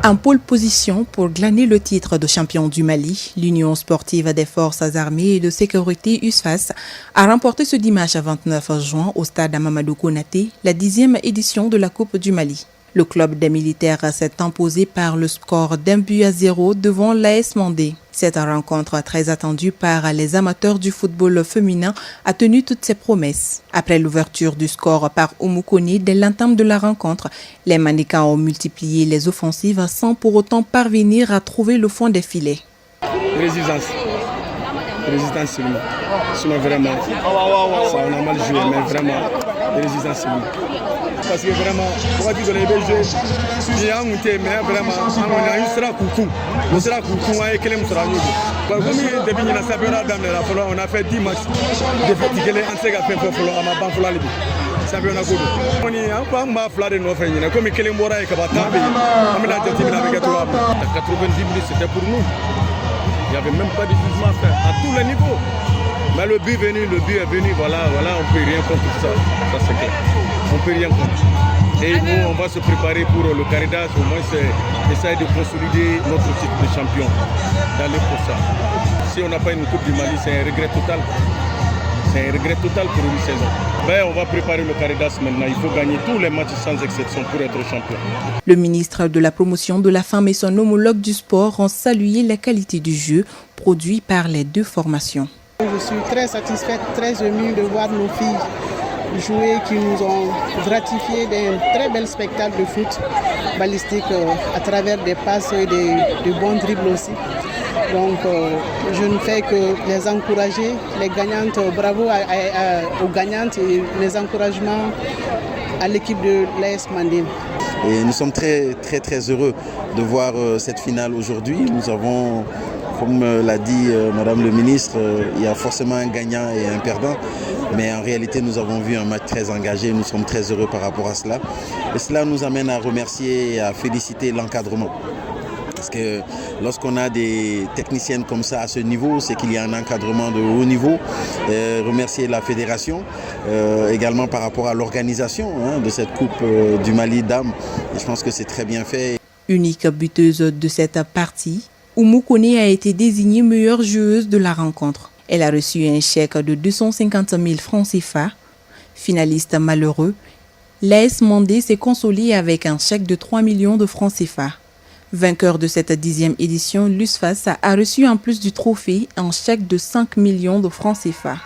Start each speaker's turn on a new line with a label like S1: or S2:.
S1: En pole position pour glaner le titre de champion du Mali, l'Union sportive des forces armées et de sécurité USFAS a remporté ce dimanche 29 juin au stade Mamadou Konaté la 10e édition de la Coupe du Mali. Le club des militaires s'est imposé par le score d'1-0 devant l'AS Mandé. Cette rencontre très attendue par les amateurs du football féminin a tenu toutes ses promesses. Après l'ouverture du score par Oumou Koné dès l'entame de la rencontre, les Manicans ont multiplié les offensives sans pour autant parvenir à trouver le fond des filets.
S2: Résistance seulement. Sinon vraiment, ça on a mal joué, mais vraiment, résistance seulement. Parce que vraiment, pourquoi tu connais les jeux, il y a un monté, mais vraiment, on a eu sera coucou. On sera coucou, on a éclairé mon sera nous. Comme depuis la championnat d'Amérique, on a fait 10 matchs de fatiguer les anciens qui ont fait à ma banque la Libye. Championnat Kodo. On y a pas mal de nos frères, comme Kelembora et Kabatambi. On a la tête avec toi. 90 minutes, c'était pour nous. Il n'y avait même pas de jugement à faire, à tous les niveaux. Mais le but est venu, voilà, on ne peut rien contre ça. Ça c'est clair. On ne peut rien contre. Et nous, on va se préparer pour le Caridas, au moins essayer de consolider notre titre de champion, d'aller pour ça. Si on n'a pas une Coupe du Mali, c'est un regret total. C'est un regret total pour une saison. Mais on va préparer le Caridas maintenant. Il faut gagner tous les matchs sans exception pour être champion.
S1: Le ministre de la Promotion de la Femme et son homologue du sport ont salué la qualité du jeu produit par les deux formations.
S3: Je suis très satisfaite, très émue de voir nos filles jouer qui nous ont gratifié d'un très bel spectacle de foot balistique à travers des passes et de bons dribbles aussi. Donc je ne fais que les encourager, les gagnantes, bravo aux gagnantes et mes encouragements à l'équipe de l'AS Mandé.
S4: Et nous sommes très heureux de voir cette finale aujourd'hui. Nous avons, comme l'a dit Madame le ministre, il y a forcément un gagnant et un perdant. Mais en réalité, nous avons vu un match très engagé. Nous sommes très heureux par rapport à cela. Et cela nous amène à remercier et à féliciter l'encadrement. Parce que lorsqu'on a des techniciennes comme ça à ce niveau, c'est qu'il y a un encadrement de haut niveau. Remercier la fédération, également par rapport à l'organisation de cette Coupe du Mali dames. Et je pense que c'est très bien fait.
S1: Unique buteuse de cette partie, Oumou Koné a été désignée meilleure joueuse de la rencontre. Elle a reçu un chèque de 250 000 francs CFA. Finaliste malheureux, l'AS Mandé s'est consolé avec un chèque de 3 millions de francs CFA. Vainqueur de cette 10e édition, l'USFAS a reçu en plus du trophée un chèque de 5 millions de francs CFA.